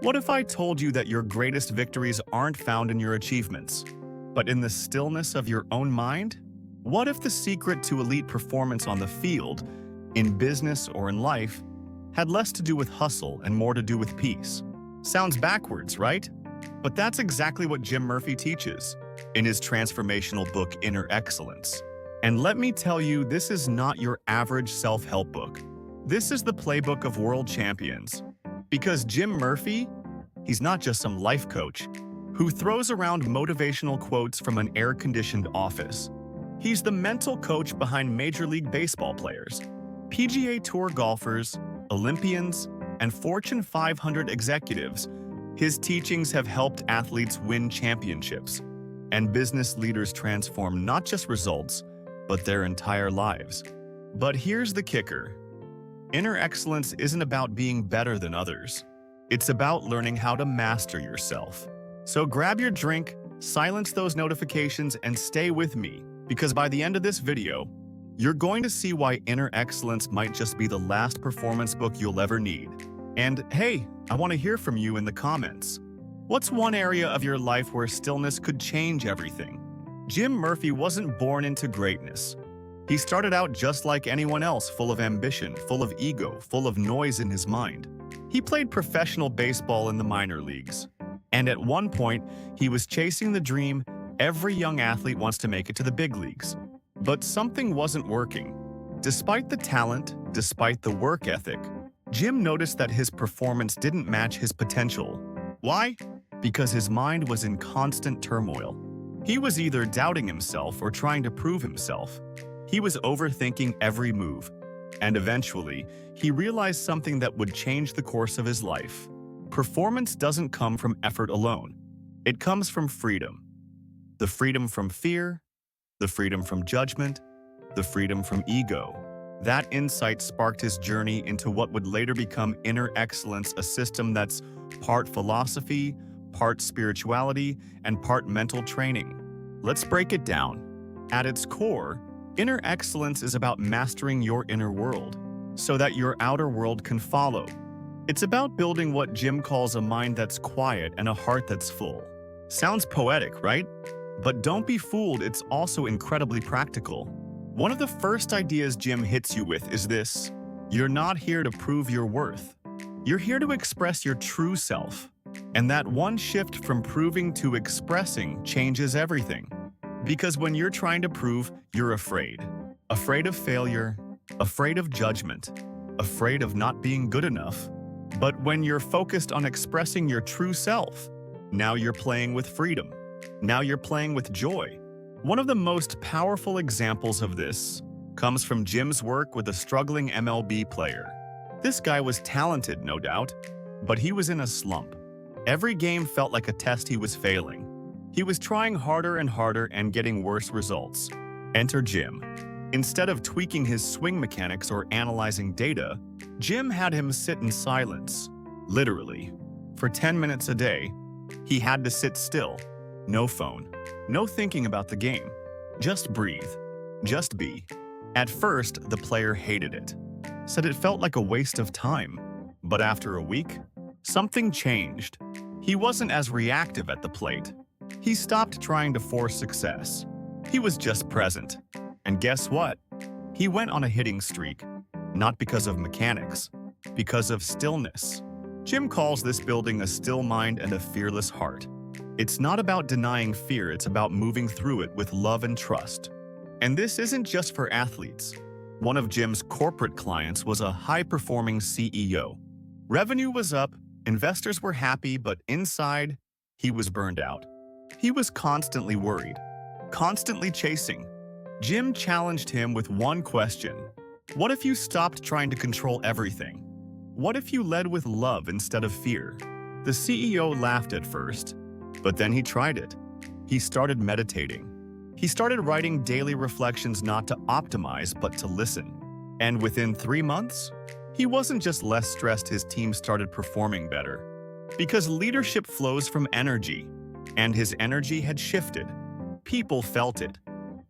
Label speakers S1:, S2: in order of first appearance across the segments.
S1: What if I told you that your greatest victories aren't found in your achievements, but in the stillness of your own mind? What if the secret to elite performance on the field, in business or in life, had less to do with hustle and more to do with peace? Sounds backwards, right? But that's exactly what Jim Murphy teaches in his transformational book, Inner Excellence. And let me tell you, this is not your average self-help book. This is the playbook of world champions. Because Jim Murphy, he's not just some life coach who throws around motivational quotes from an air-conditioned office. He's the mental coach behind Major League Baseball players, PGA Tour golfers, Olympians, and Fortune 500 executives. His teachings have helped athletes win championships and business leaders transform not just results, but their entire lives. But here's the kicker. Inner excellence isn't about being better than others. It's about learning how to master yourself. So grab your drink, silence those notifications, and stay with me, because by the end of this video, you're going to see why Inner Excellence might just be the last performance book you'll ever need. And hey, I want to hear from you in the comments. What's one area of your life where stillness could change everything? Jim Murphy wasn't born into greatness. He started out just like anyone else, full of ambition, full of ego, full of noise in his mind. He played professional baseball in the minor leagues. And at one point, he was chasing the dream every young athlete wants to make it to the big leagues. But something wasn't working. Despite the talent, despite the work ethic, Jim noticed that his performance didn't match his potential. Why? Because his mind was in constant turmoil. He was either doubting himself or trying to prove himself. He was overthinking every move, and eventually, he realized something that would change the course of his life. Performance doesn't come from effort alone. It comes from freedom. The freedom from fear, the freedom from judgment, the freedom from ego. That insight sparked his journey into what would later become Inner Excellence, a system that's part philosophy, part spirituality, and part mental training. Let's break it down. At its core, Inner Excellence is about mastering your inner world so that your outer world can follow. It's about building what Jim calls a mind that's quiet and a heart that's full. Sounds poetic, right? But don't be fooled, it's also incredibly practical. One of the first ideas Jim hits you with is this: you're not here to prove your worth. You're here to express your true self. And that one shift from proving to expressing changes everything. Because when you're trying to prove, you're afraid. Afraid of failure, afraid of judgment, afraid of not being good enough. But when you're focused on expressing your true self, now you're playing with freedom. Now you're playing with joy. One of the most powerful examples of this comes from Jim's work with a struggling MLB player. This guy was talented, no doubt, but he was in a slump. Every game felt like a test he was failing. He was trying harder and harder and getting worse results. Enter Jim. Instead of tweaking his swing mechanics or analyzing data, Jim had him sit in silence. Literally. For 10 minutes a day, he had to sit still. No phone. No thinking about the game. Just breathe. Just be. At first, the player hated it. Said it felt like a waste of time. But after a week, something changed. He wasn't as reactive at the plate. He stopped trying to force success. He was just present. And guess what? He went on a hitting streak. Not because of mechanics, because of stillness. Jim calls this building a still mind and a fearless heart. It's not about denying fear, it's about moving through it with love and trust. And this isn't just for athletes. One of Jim's corporate clients was a high-performing CEO. Revenue was up, investors were happy, but inside, he was burned out. He was constantly worried, constantly chasing. Jim challenged him with one question. What if you stopped trying to control everything? What if you led with love instead of fear? The CEO laughed at first, but then he tried it. He started meditating. He started writing daily reflections not to optimize, but to listen. And within 3 months, he wasn't just less stressed, his team started performing better. Because leadership flows from energy, and his energy had shifted. People felt it.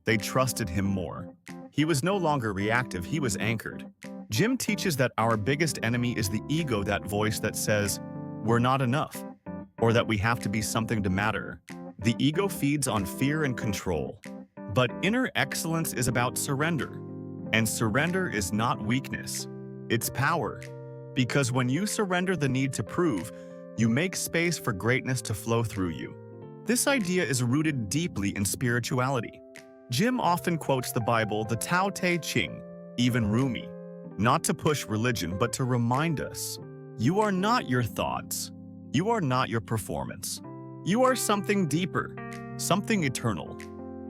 S1: They trusted him more. He was no longer reactive, he was anchored. Jim teaches that our biggest enemy is the ego, that voice that says, we're not enough, or that we have to be something to matter. The ego feeds on fear and control. But inner excellence is about surrender. And surrender is not weakness, it's power. Because when you surrender the need to prove, you make space for greatness to flow through you. This idea is rooted deeply in spirituality. Jim often quotes the Bible, the Tao Te Ching, even Rumi, not to push religion, but to remind us, you are not your thoughts. You are not your performance. You are something deeper, something eternal.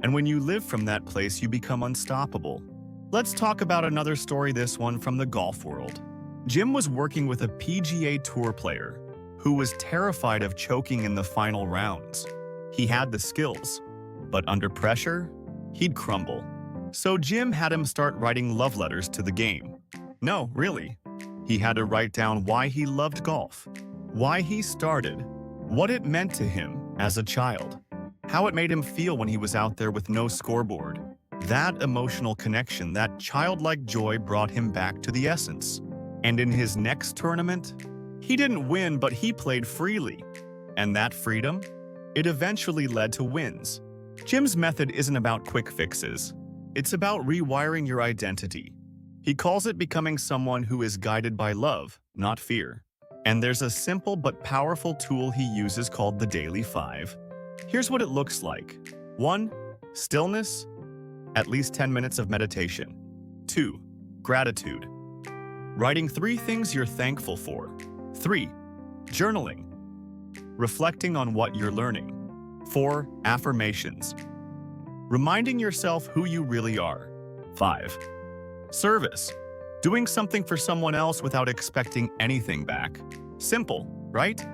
S1: And when you live from that place, you become unstoppable. Let's talk about another story, this one from the golf world. Jim was working with a PGA Tour player who was terrified of choking in the final rounds. He had the skills, but under pressure, he'd crumble. So Jim had him start writing love letters to the game. No, really. He had to write down why he loved golf, why he started, what it meant to him as a child, how it made him feel when he was out there with no scoreboard. That emotional connection, that childlike joy brought him back to the essence. And in his next tournament, he didn't win, but he played freely. And that freedom, it eventually led to wins. Jim's method isn't about quick fixes. It's about rewiring your identity. He calls it becoming someone who is guided by love, not fear. And there's a simple but powerful tool he uses called the Daily 5. Here's what it looks like. 1. Stillness, at least 10 minutes of meditation. 2. Gratitude, writing 3 things you're thankful for. 3. Journaling, reflecting on what you're learning. 4. Affirmations, reminding yourself who you really are. 5. Service, doing something for someone else without expecting anything back. Simple, right?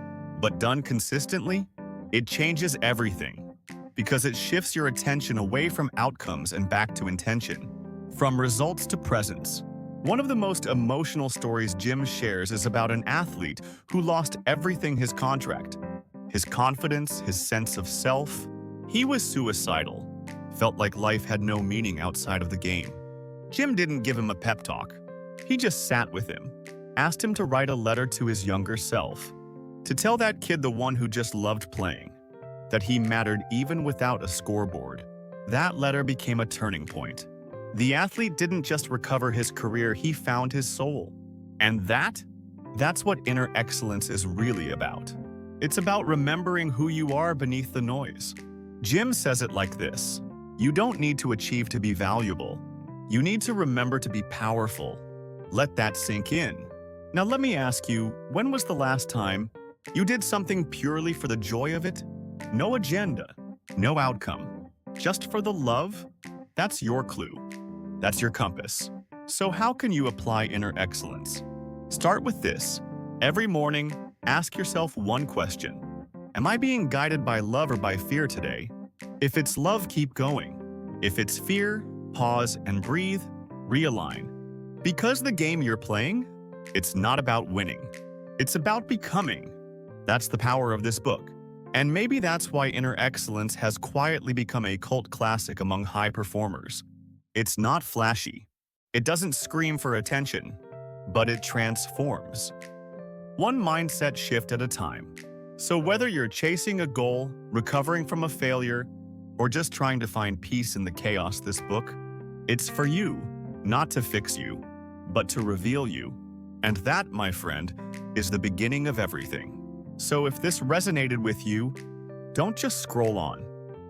S1: But done consistently, it changes everything, because it shifts your attention away from outcomes and back to intention, from results to presence. One of the most emotional stories Jim shares is about an athlete who lost everything: his contract, his confidence, his sense of self. He was suicidal, felt like life had no meaning outside of the game. Jim didn't give him a pep talk. He just sat with him, asked him to write a letter to his younger self, to tell that kid, the one who just loved playing, that he mattered even without a scoreboard. That letter became a turning point. The athlete didn't just recover his career, he found his soul. And that's what inner excellence is really about. It's about remembering who you are beneath the noise. Jim says it like this: you don't need to achieve to be valuable. You need to remember to be powerful. Let that sink in. Now let me ask you, when was the last time you did something purely for the joy of it? No agenda, no outcome, just for the love? That's your clue. That's your compass. So how can you apply inner excellence? Start with this. Every morning, ask yourself one question. Am I being guided by love or by fear today? If it's love, keep going. If it's fear, pause and breathe, realign. Because the game you're playing, it's not about winning. It's about becoming. That's the power of this book. And maybe that's why inner excellence has quietly become a cult classic among high performers. It's not flashy. It doesn't scream for attention, but it transforms. One mindset shift at a time. So whether you're chasing a goal, recovering from a failure, or just trying to find peace in the chaos, this book, it's for you, not to fix you, but to reveal you. And that, my friend, is the beginning of everything. So if this resonated with you, don't just scroll on.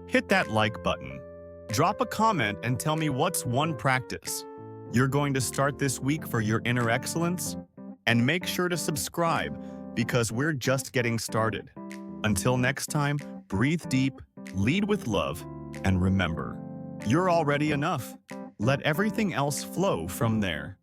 S1: Hit that like button. Drop a comment and tell me what's one practice you're going to start this week for your inner excellence. And make sure to subscribe, because we're just getting started. Until next time, breathe deep, lead with love, and remember, you're already enough. Let everything else flow from there.